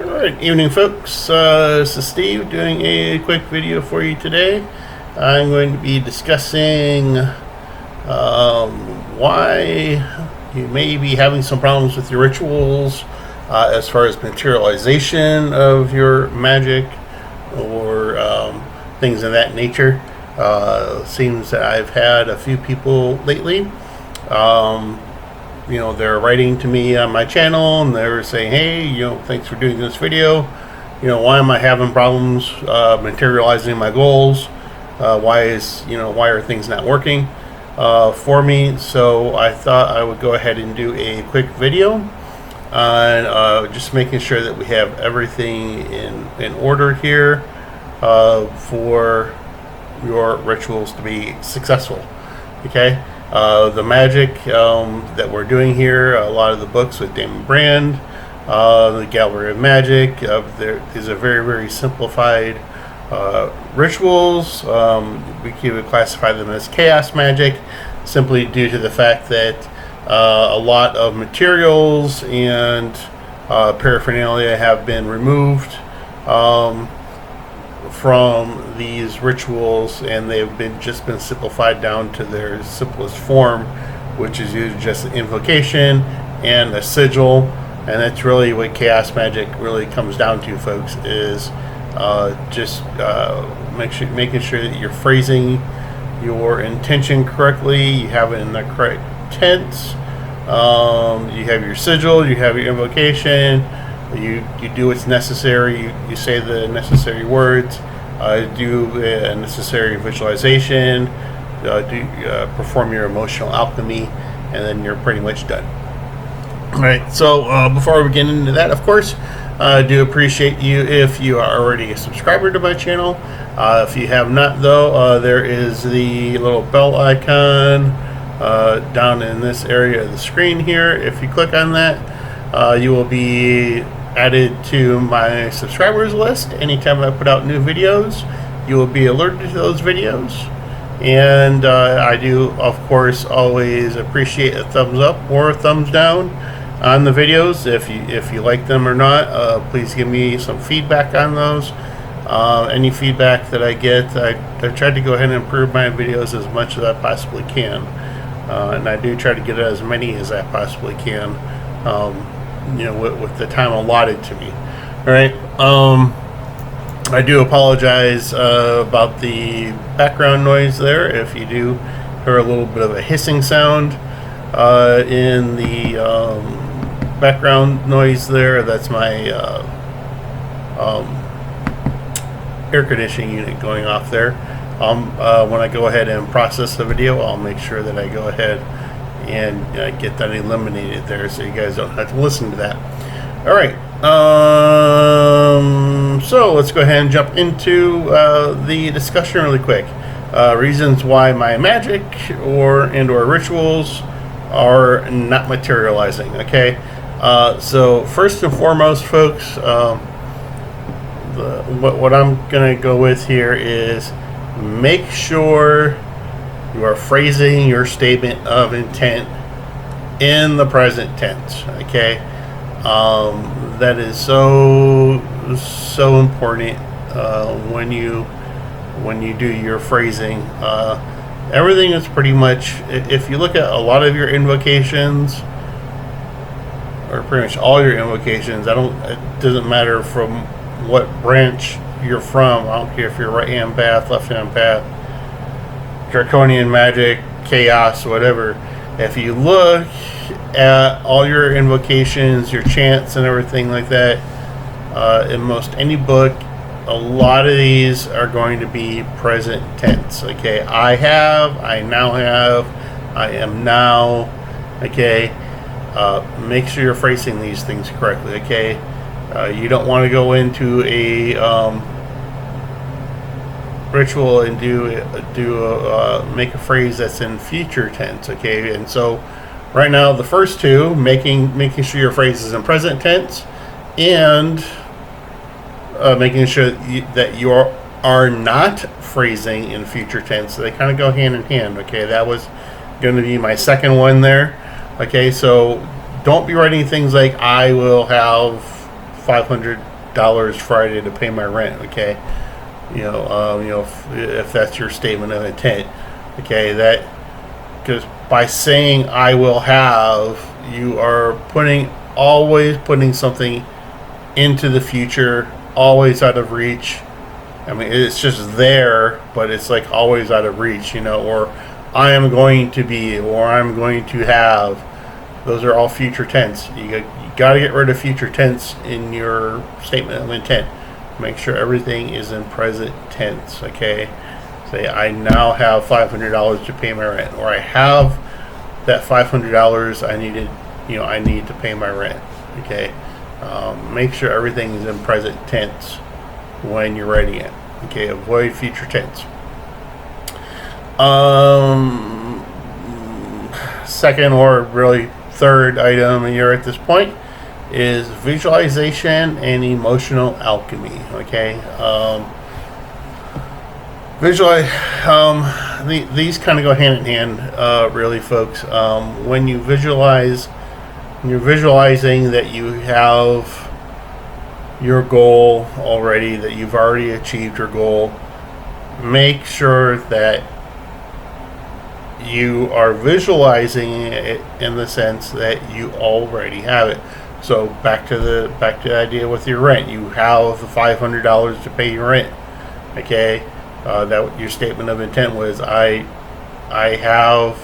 Alright, evening folks, this is Steve doing a quick video for you today. I'm going to be discussing why you may be having some problems with your rituals as far as materialization of your magic or things of that nature. Seems that I've had a few people lately they're writing to me on my channel and they're saying, hey, thanks for doing this video. Why am I having problems materializing my goals? Why are things not working for me? So I thought I would go ahead and do a quick video on just making sure that we have everything in order here for your rituals to be successful. Okay. The magic that we're doing here, a lot of the books with Damon Brand, the Gallery of Magic, there is a very, very simplified rituals. We could classify them as chaos magic, simply due to the fact that a lot of materials and paraphernalia have been removed from these rituals, and they've just been simplified down to their simplest form, which is usually just an invocation and a sigil. And that's really what chaos magic really comes down to, folks, is making sure that you're phrasing your intention correctly, you have it in the correct tense, you have your sigil, you have your invocation, you do what's necessary, you say the necessary words, do a necessary visualization, perform your emotional alchemy, and then you're pretty much done. Alright, so before we get into that, of course, I do appreciate you if you are already a subscriber to my channel. If you have not, though, there is the little bell icon down in this area of the screen here. If you click on that, you will be added to my subscribers list. Anytime I put out new videos, you will be alerted to those videos. And I do, of course, always appreciate a thumbs up or a thumbs down on the videos. If you like them or not, please give me some feedback on those. Any feedback that I get, I try to go ahead and improve my videos as much as I possibly can, and I do try to get as many as I possibly can, with the time allotted to me. All right. I do apologize about the background noise there. If you do hear a little bit of a hissing sound in the background noise there, that's my air conditioning unit going off there. When I go ahead and process the video, I'll make sure that I go ahead and get that eliminated there, so you guys don't have to listen to that. All right. So let's go ahead and jump into the discussion really quick. Reasons why my magic or rituals are not materializing. Okay. So first and foremost, folks, what I'm gonna go with here is make sure you are phrasing your statement of intent in the present tense. Okay. That is so important when you do your phrasing. Everything is pretty much, if you look at a lot of your invocations, or pretty much all your invocations, it doesn't matter from what branch you're from. I don't care if you're right hand path, left hand path, draconian magic, chaos, whatever. If you look at all your invocations, your chants, and everything like that, in most any book, a lot of these are going to be present tense. Okay, I have, I now have, I am now. Okay, make sure you're phrasing these things correctly. Okay, you don't want to go into a ritual and make a phrase that's in future tense. Okay, and so right now the first two, making sure your phrase is in present tense, and making sure that you are not phrasing in future tense. So they kind of go hand in hand. Okay, that was going to be my second one there. Okay, so don't be writing things like I will have 500 $500 Friday to pay my rent. Okay, if that's your statement of intent. Okay, that because by saying I will have, you are always putting something into the future, always out of reach. I mean, it's just there, but it's like always out of reach, or I am going to be, or I'm going to have. Those are all future tense. You got to get rid of future tense in your statement of intent. Make sure everything is in present tense, okay? Say, I now have $500 to pay my rent, or I have that $500 I need to pay my rent, okay? Make sure everything is in present tense when you're writing it, okay? Avoid future tense. Second, or really third item here at this point, is visualization and emotional alchemy, okay? These kind of go hand in hand, really, folks. When you visualize, you're visualizing that you have your goal already, that you've already achieved your goal. Make sure that you are visualizing it in the sense that you already have it. So back to the idea with your rent. You have the $500 to pay your rent, okay? That your statement of intent was, I have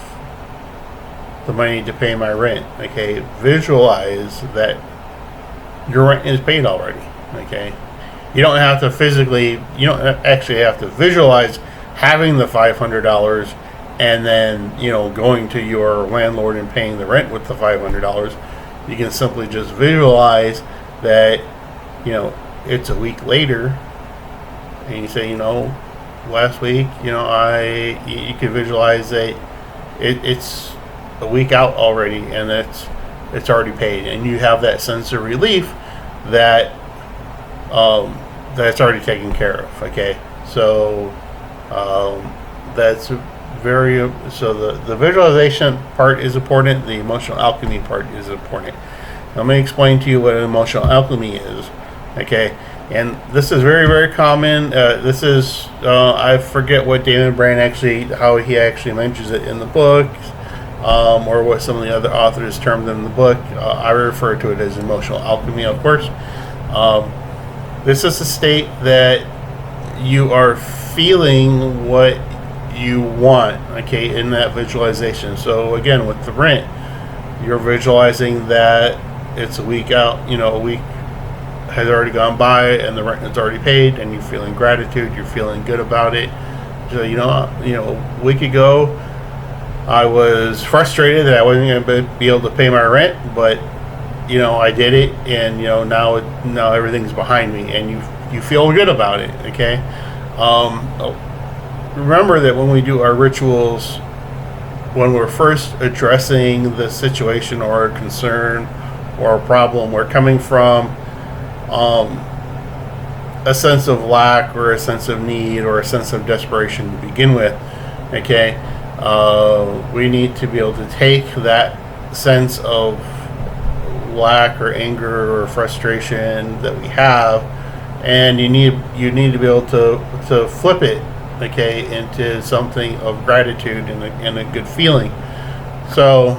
the money to pay my rent. Okay, visualize that your rent is paid already. Okay, you don't actually have to visualize having the $500 and then going to your landlord and paying the rent with the $500. You can simply just visualize that it's a week later, and you say last week, you can visualize that it's a week out already, and it's already paid, and you have that sense of relief that that's already taken care of. Okay, so that's the visualization part is important. The emotional alchemy part is important. Let me explain to you what an emotional alchemy is. Okay. And this is very, very common. This is, I forget what David Brand how he actually mentions it in the book, or what some of the other authors termed in the book. I refer to it as emotional alchemy, of course. This is a state that you are feeling what you want, okay, in that visualization. So again, with the rent, you're visualizing that it's a week out, a week has already gone by and the rent is already paid, and you're feeling gratitude, you're feeling good about it. So a week ago I was frustrated that I wasn't going to be able to pay my rent, but I did it, and now everything's behind me, and you feel good about it. Okay, remember that when we do our rituals, when we're first addressing the situation or a concern or a problem, we're coming from a sense of lack or a sense of need or a sense of desperation to begin with. Okay, we need to be able to take that sense of lack or anger or frustration that we have, and you need to be able to flip it, okay, into something of gratitude and a good feeling. So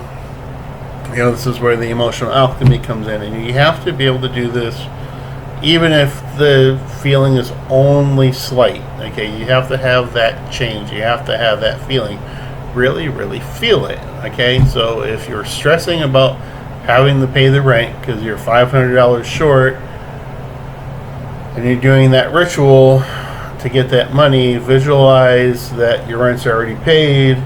this is where the emotional alchemy comes in, and you have to be able to do this even if the feeling is only slight. Okay, you have to have that change, you have to have that feeling, really, really feel it. Okay, so if you're stressing about having to pay the rent because you're $500 short, and you're doing that ritual to get that money, visualize that your rent's already paid.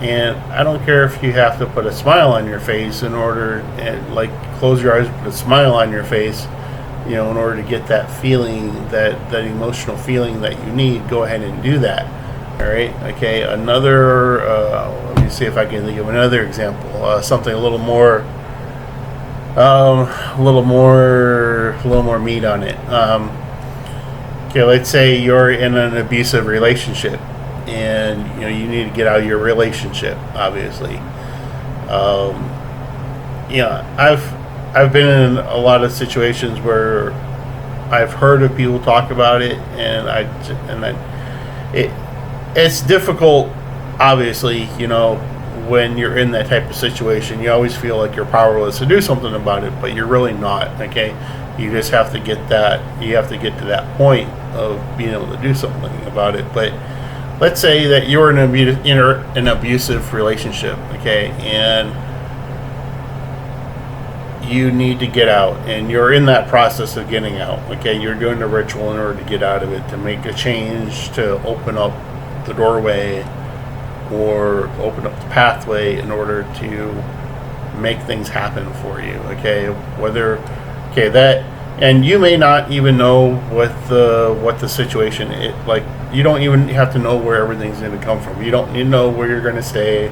And I don't care if you have to put a smile on your face close your eyes, put a smile on your face, in order to get that feeling, that emotional feeling that you need. Go ahead and do that. All right. Okay. Another. Let me see if I can think of another example. Something a little more meat on it. Okay. Let's say you're in an abusive relationship, and you need to get out of your relationship. Obviously. I've been in a lot of situations where I've heard of people talk about it, and it's difficult, obviously, when you're in that type of situation. You always feel like you're powerless to do something about it, but you're really not. Okay, you just have to get to that point of being able to do something about it. But let's say that you're in an abusive relationship, okay, and you need to get out, and you're in that process of getting out. Okay, you're doing the ritual in order to get out of it, to make a change, to open up the doorway or open up the pathway in order to make things happen for you. Okay, and you may not even know what the situation is. Like, you don't even have to know where everything's going to come from. You don't need to know where you're going to stay,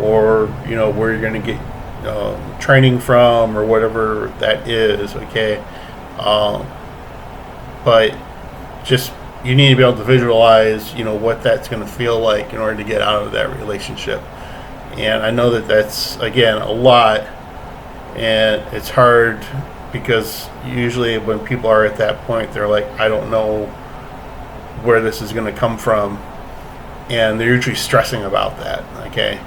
or where you're going to get training from, or whatever that is. Okay, but just, you need to be able to visualize what that's going to feel like in order to get out of that relationship. And I know that that's, again, a lot, and it's hard, because usually when people are at that point, they're like, I don't know where this is going to come from, and they're usually stressing about that. Okay,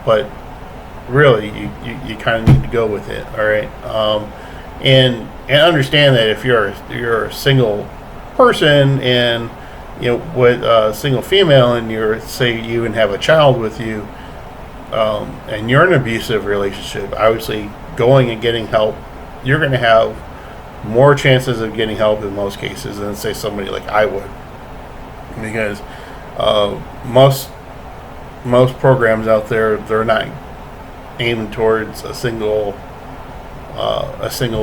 but really, you kind of need to go with it. All right, and understand that if you're a single person, and with a single female, and say you even have a child with you, and you're in an abusive relationship, obviously going and getting help, you're going to have more chances of getting help in most cases than, say, somebody like I would, because most programs out there, they're not aiming towards a single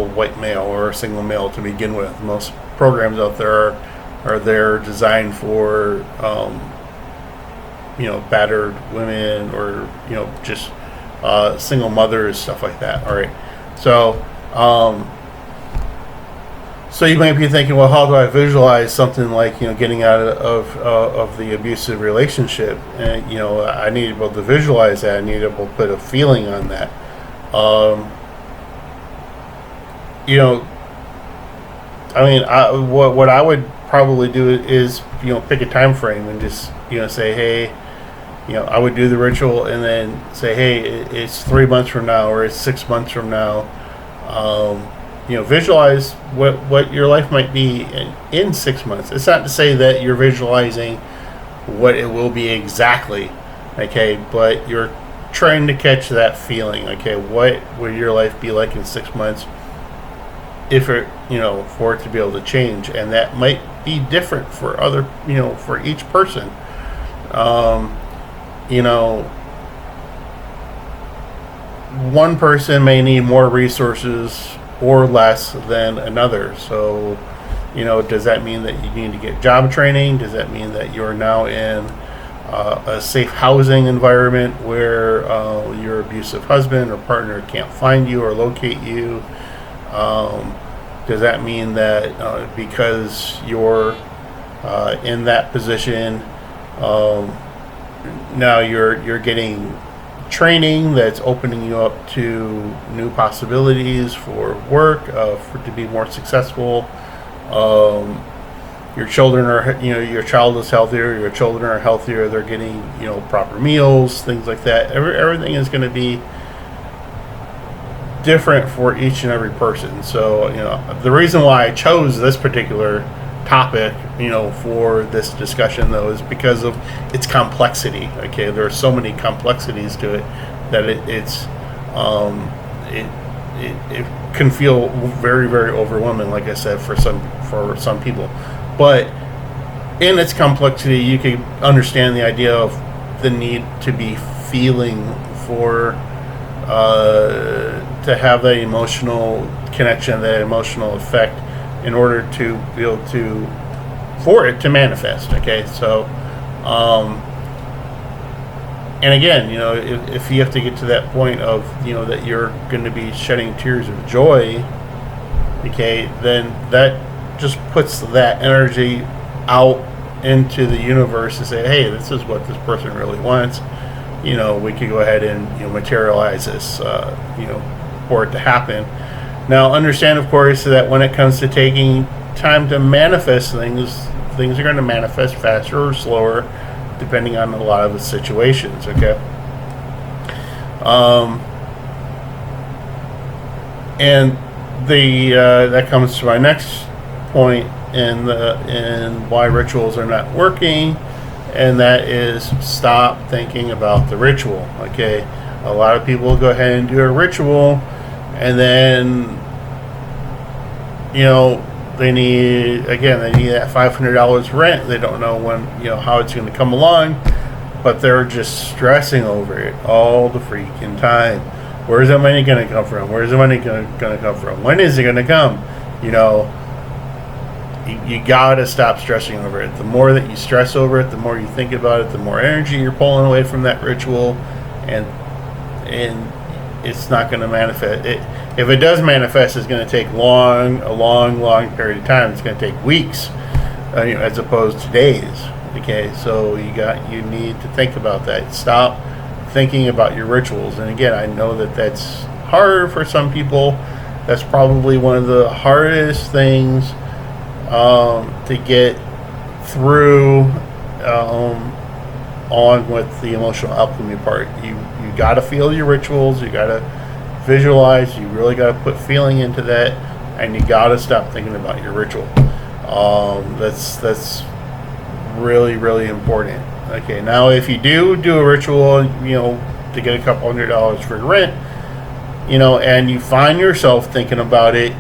white male or a single male to begin with. Most programs out there are there designed for battered women, or just single mothers, stuff like that. All right, so so you might be thinking, well, how do I visualize something like getting out of the abusive relationship? And I need to be able to visualize that. I need to be able to put a feeling on that. What I would probably do is pick a time frame and just say, hey, I would do the ritual, and then say, hey, it's 3 months from now, or it's 6 months from now. Visualize what your life might be in 6 months. It's not to say that you're visualizing what it will be exactly, okay, but you're trying to catch that feeling. Okay, what will your life be like in 6 months, if it for it to be able to change? And that might be different for other for each person. One person may need more resources or less than another. So does that mean that you need to get job training? Does that mean that you're now in a safe housing environment where your abusive husband or partner can't find you or locate you? Does that mean that because you're in that position, now you're getting training that's opening you up to new possibilities for work, to be more successful? Your children are, your child is healthier, your children are healthier, they're getting, proper meals, things like that. Everything is going to be different for each and every person. So, the reason why I chose this particular topic, for this discussion, though, is because of its complexity. Okay, there are so many complexities to it that it can feel very, very overwhelming, like I said, for some people. But in its complexity, you can understand the idea of the need to be feeling for to have that emotional connection, that emotional effect, in order to be able to, for it to manifest. Okay, so and again, if you have to get to that point of that you're going to be shedding tears of joy, okay, then that just puts that energy out into the universe to say, hey, this is what this person really wants. We could go ahead and materialize this, for it to happen. Now, understand, of course, that when it comes to taking time to manifest things, things are going to manifest faster or slower, depending on a lot of the situations. Okay. And that comes to my next point in why rituals are not working, and that is stop thinking about the ritual. Okay, a lot of people go ahead and do a ritual, and then they need that $500 rent. They don't know when how it's going to come along, but they're just stressing over it all the freaking time. Where's the money going to come from? Where's the money going to come from? When is it going to come? You gotta stop stressing over it. The more that you stress over it, the more you think about it, the more energy you're pulling away from that ritual, and it's not going to manifest. If it does manifest, it's going to take a long period of time. It's going to take weeks, as opposed to days. Okay, so you need to think about that. Stop thinking about your rituals. And again, I know that that's hard for some people. That's probably one of the hardest things to get through, along with the emotional alchemy part. You got to feel your rituals. You got to visualize. You really got to put feeling into that, and you got to stop thinking about your ritual. That's really, really important. Okay, now if you do a ritual, to get a couple $100 for rent, and you find yourself thinking about it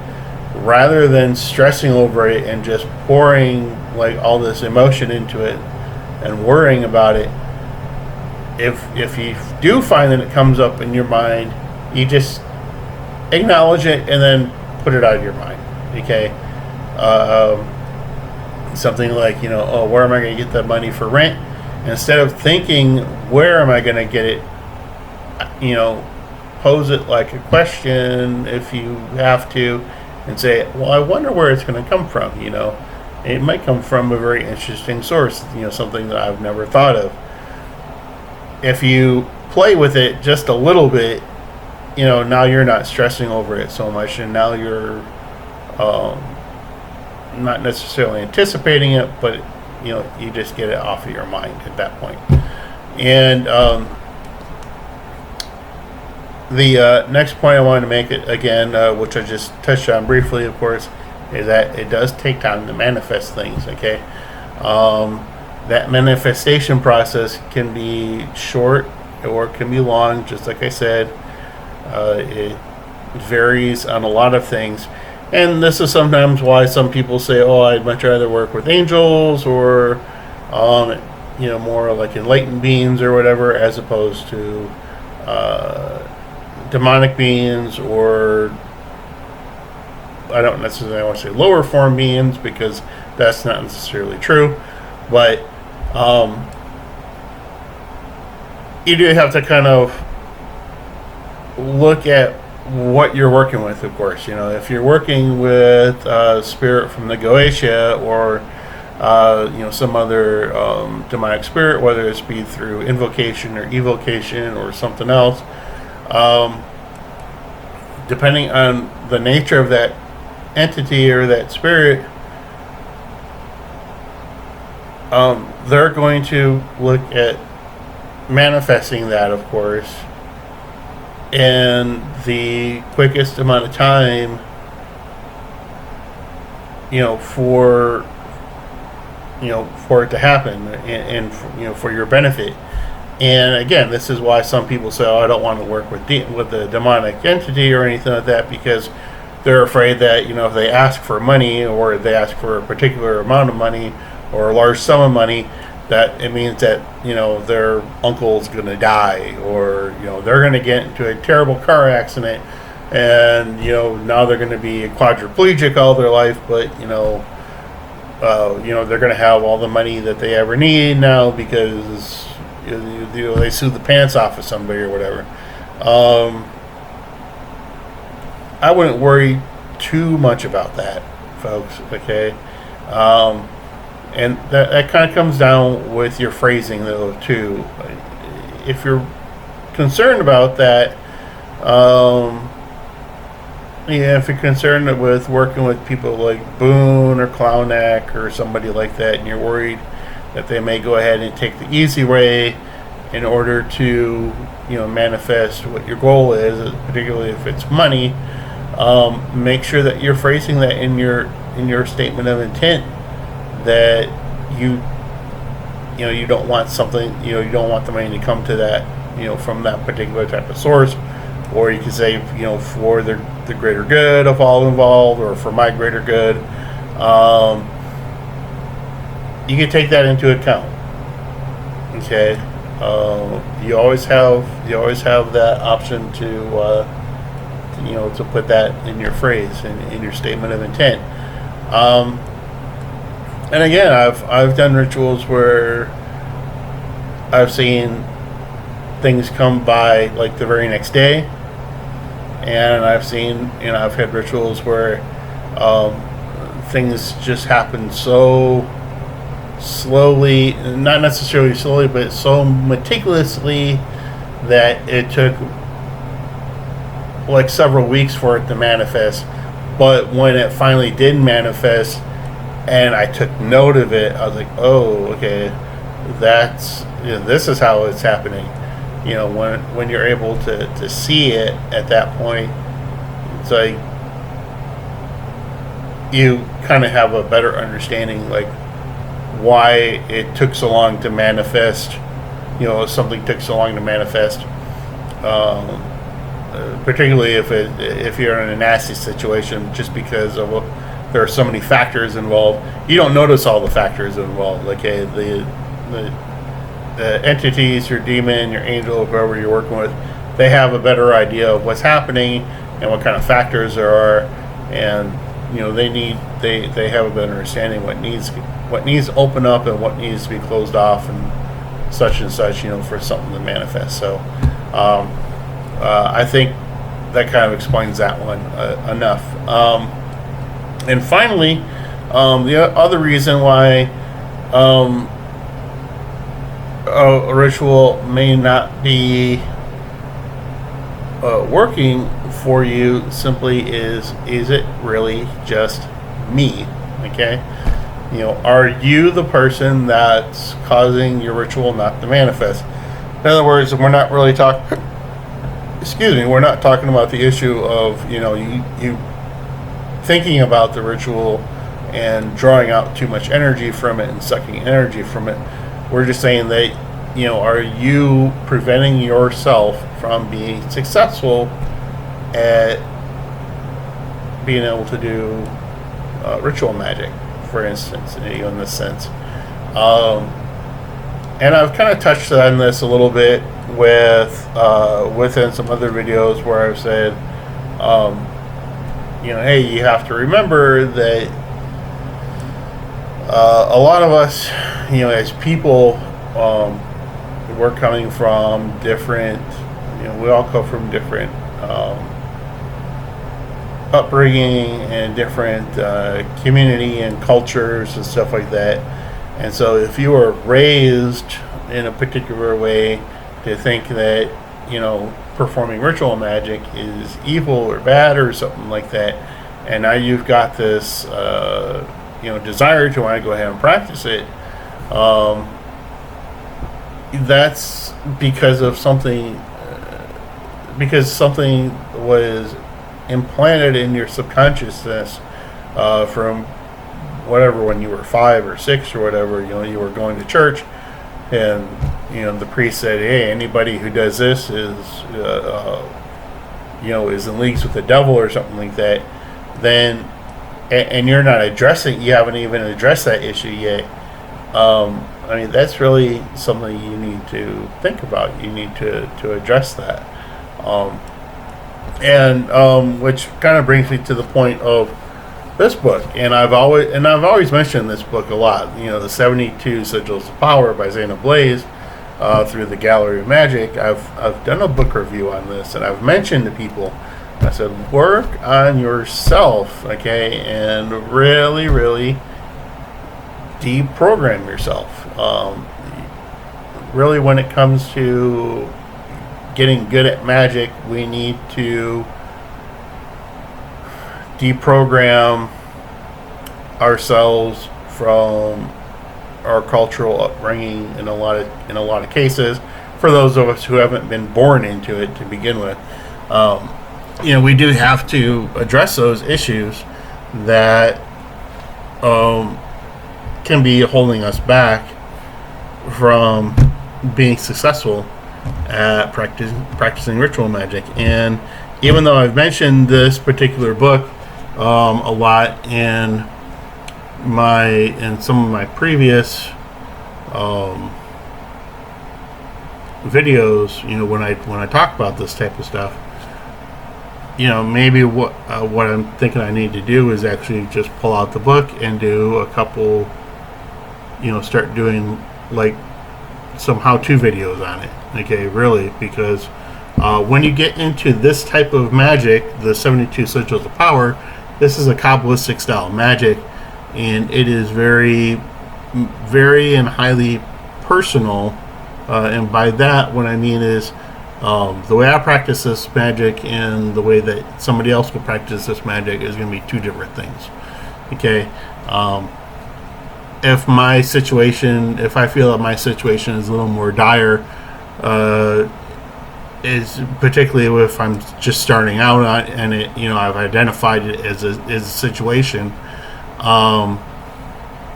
rather than stressing over it and just pouring like all this emotion into it and worrying about it, if you do find that it comes up in your mind, you just acknowledge it and then put it out of your mind. Okay, something like where am I going to get that money for rent? Instead of thinking where am I going to get it, pose it like a question if you have to, and say, well, I wonder where it's going to come from. It might come from a very interesting source, something that I've never thought of. If you play with it just a little bit, now you're not stressing over it so much, and now you're not necessarily anticipating it, but you just get it off of your mind at that point. And the next point I wanted to make, it again, which I just touched on briefly, of course, is that it does take time to manifest things. Okay, that manifestation process can be short or it can be long. Just like I said, it varies on a lot of things. And this is sometimes why some people say, oh, I'd much rather work with angels or, more like enlightened beings or whatever, as opposed to demonic beings, or I don't necessarily want to say lower form beings, because that's not necessarily true. But you do have to kind of look at what you're working with, of course. If you're working with spirit from the Goetia, or some other demonic spirit, whether it's be through invocation or evocation or something else, depending on the nature of that entity or that spirit, they're going to look at manifesting that, of course, in the quickest amount of time, for it to happen, and for your benefit. And again, this is why some people say, oh, I don't want to work with the demonic entity or anything like that, because they're afraid that if they ask for money, or they ask for a particular amount of money or a large sum of money, that it means that their uncle's going to die, or they're going to get into a terrible car accident, and now they're going to be quadriplegic all their life, but they're going to have all the money that they ever need now because they sued the pants off of somebody or whatever. I wouldn't worry too much about that, folks. Okay. And that kind of comes down with your phrasing, though, too. If you're concerned about that, Yeah, if you're concerned with working with people like Boone or Clowneck or somebody like that, and you're worried that they may go ahead and take the easy way in order to, manifest what your goal is, particularly if it's money, make sure that you're phrasing that in your statement of intent, that you don't want something, you don't want the money to come to that, from that particular type of source. Or you could say, for the greater good of all involved, or for my greater good. You can take that into account. Okay, you always have that option to to put that in your phrase, in your statement of intent. And again, I've done rituals where I've seen things come by like the very next day. And I've seen, I've had rituals where things just happen so slowly, not necessarily slowly, but so meticulously that it took like several weeks for it to manifest. But when it finally did manifest and I took note of it, I was like, oh, okay, this is how it's happening. When you're able to see it at that point, it's like you kind of have a better understanding, like why it took so long to manifest. Something took so long to manifest, particularly if you're in a nasty situation, just because of there are so many factors involved. You don't notice all the factors involved, like the entities, your demon, your angel, whoever you're working with, they have a better idea of what's happening and what kind of factors there are, and they have a better understanding what needs to open up and what needs to be closed off and such, for something to manifest. So I think that kind of explains that one enough. And finally, the other reason why a ritual may not be working for you simply is it really just me? Okay, are you the person that's causing your ritual not to manifest? In other words, we're not really talking. We're not talking about the issue of you thinking about the ritual and drawing out too much energy from it and sucking energy from it. We're just saying that, are you preventing yourself from being successful at being able to do ritual magic, for instance, in this sense. And I've kind of touched on this a little bit within some other videos where I've said, hey, you have to remember that a lot of us, as people, we're coming from different, we all come from different upbringing and different community and cultures and stuff like that. And so if you were raised in a particular way to think that, performing ritual magic is evil or bad or something like that, and now you've got this, desire to want to go ahead and practice it, that's because of something, because something was implanted in your subconsciousness from whatever, when you were 5 or 6 or whatever, you were going to church, and the priest said, hey, anybody who does this is is in leagues with the devil or something like that. Then and you're not addressing, you haven't even addressed that issue yet. That's really something you need to think about. You need to address that. Which kind of brings me to the point of this book, and I've always mentioned this book a lot. The 72 Sigils of Power by Zana Blaze, through the Gallery of Magic. I've done a book review on this, and I've mentioned to people, I said, work on yourself, okay, and really, really deprogram yourself. Really, when it comes to getting good at magic, we need to deprogram ourselves from our cultural upbringing in a lot of cases. For those of us who haven't been born into it to begin with, we do have to address those issues that can be holding us back from being successful at practicing ritual magic. And even though I've mentioned this particular book a lot in some of my previous videos, when I talk about this type of stuff, maybe what I'm thinking I need to do is actually just pull out the book and do a couple, start doing like some how-to videos on it. Okay, really, because when you get into this type of magic, the 72 sigils of power, this is a Kabbalistic style magic, and it is very, very and highly personal. And by that, what I mean is the way I practice this magic and the way that somebody else will practice this magic is going to be two different things. Okay, if I feel that my situation is a little more dire, is particularly if I'm just starting out on, and I've identified it as a situation, and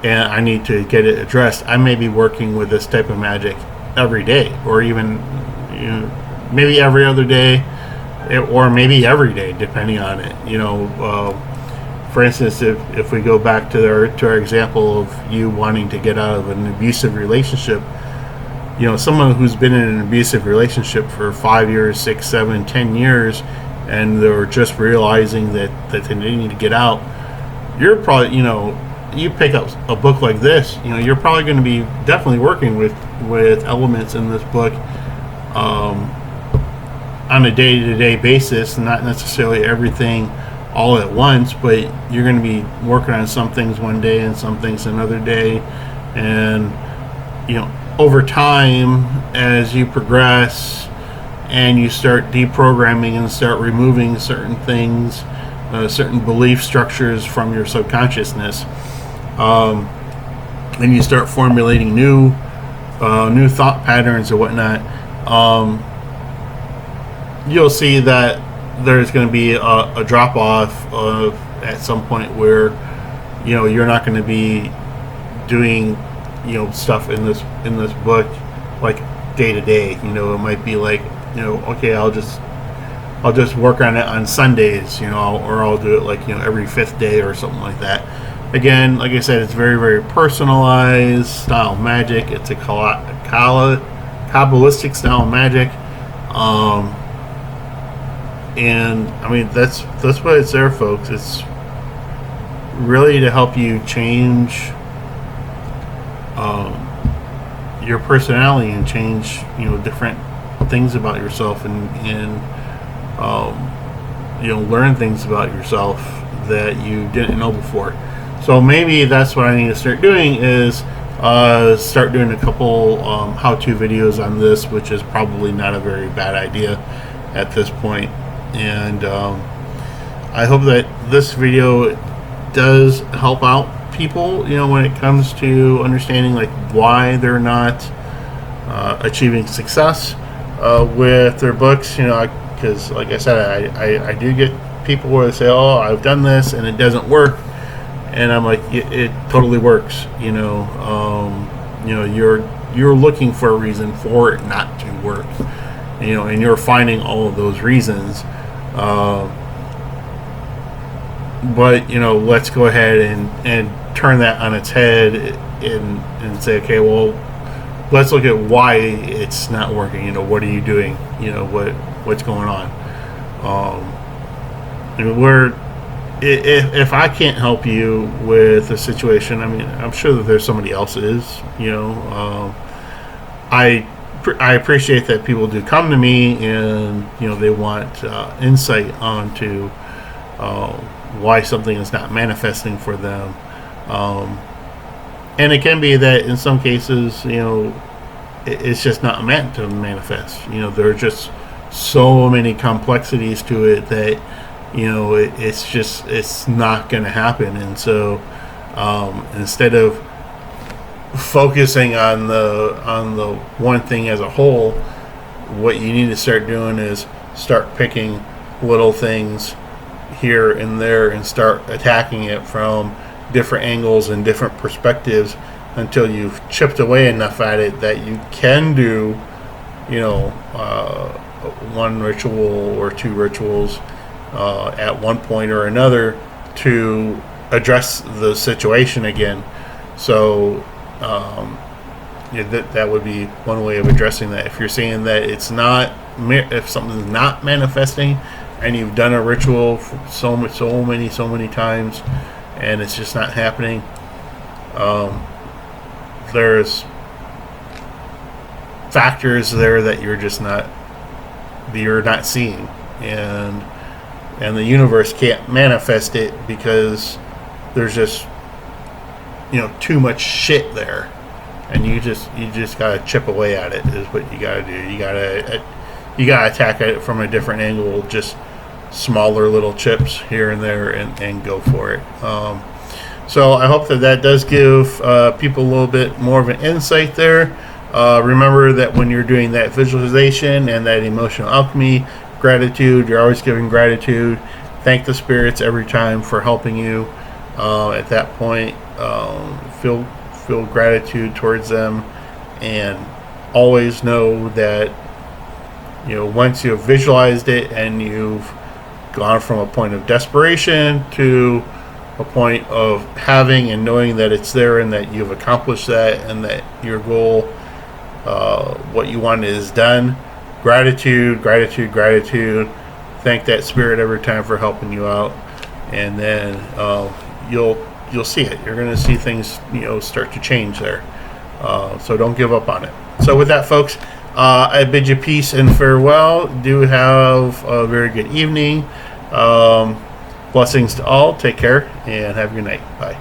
I need to get it addressed, I may be working with this type of magic every day, or even maybe every other day, or maybe every day, depending on it. For instance, if we go back to our example of you wanting to get out of an abusive relationship, someone who's been in an abusive relationship for 5 years, 6, 7, 10 years, and they're just realizing that they need to get out, you're probably, you pick up a book like this, you're probably going to be definitely working with elements in this book on a day-to-day basis, not necessarily everything all at once, but you're going to be working on some things one day and some things another day. And over time, as you progress and you start deprogramming and start removing certain things, certain belief structures from your subconsciousness, and you start formulating new thought patterns or whatnot, you'll see that there's going to be a drop off at some point where you're not going to be doing stuff in this book like day to day. It might be like okay, I'll just work on it on Sundays, or I'll do it like every fifth day or something like that. Again, like I said, it's very, very personalized style magic. It's a Kabbalistic style magic. And I mean, that's what it's there, folks. It's really to help you change your personality and change different things about yourself, and learn things about yourself that you didn't know before. So maybe that's what I need to start doing, is start doing a couple how-to videos on this, which is probably not a very bad idea at this point. And I hope that this video does help out people, when it comes to understanding like why they're not achieving success with their books. Because like I said, I do get people where they say, "Oh, I've done this and it doesn't work," and I'm like, it totally works. You're looking for a reason for it not to work, and you're finding all of those reasons. But let's go ahead and turn that on its head and say, okay, well, let's look at why it's not working. What are you doing? What's going on? If I can't help you with a situation, I mean, I'm sure that there's somebody else is. I appreciate that people do come to me and they want insight onto why something is not manifesting for them, and it can be that in some cases it's just not meant to manifest. There are just so many complexities to it that it's not going to happen. And so instead of focusing on the one thing as a whole, what you need to start doing is start picking little things here and there and start attacking it from different angles and different perspectives until you've chipped away enough at it that you can do, one ritual or two rituals at one point or another to address the situation again. So that would be one way of addressing that. If you're saying that it's not, if something's not manifesting, and you've done a ritual so many times, and it's just not happening, there's factors there that you're not seeing, and the universe can't manifest it because there's just too much shit there, and you just gotta chip away at it is what you gotta do. You gotta attack it from a different angle, just smaller little chips here and there, and go for it. So I hope that does give people a little bit more of an insight there. Remember that when you're doing that visualization and that emotional alchemy, gratitude, you're always giving gratitude. Thank the spirits every time for helping you. At that point, feel gratitude towards them, and always know that once you've visualized it and you've gone from a point of desperation to a point of having and knowing that it's there and that you've accomplished that and that your goal, what you wanted, is done. Gratitude. Thank that spirit every time for helping you out, and then you'll see it. You're going to see things start to change there. So don't give up on it. So with that, folks, I bid you peace and farewell. Do have a very good evening. Blessings to all. Take care and have a good night. Bye.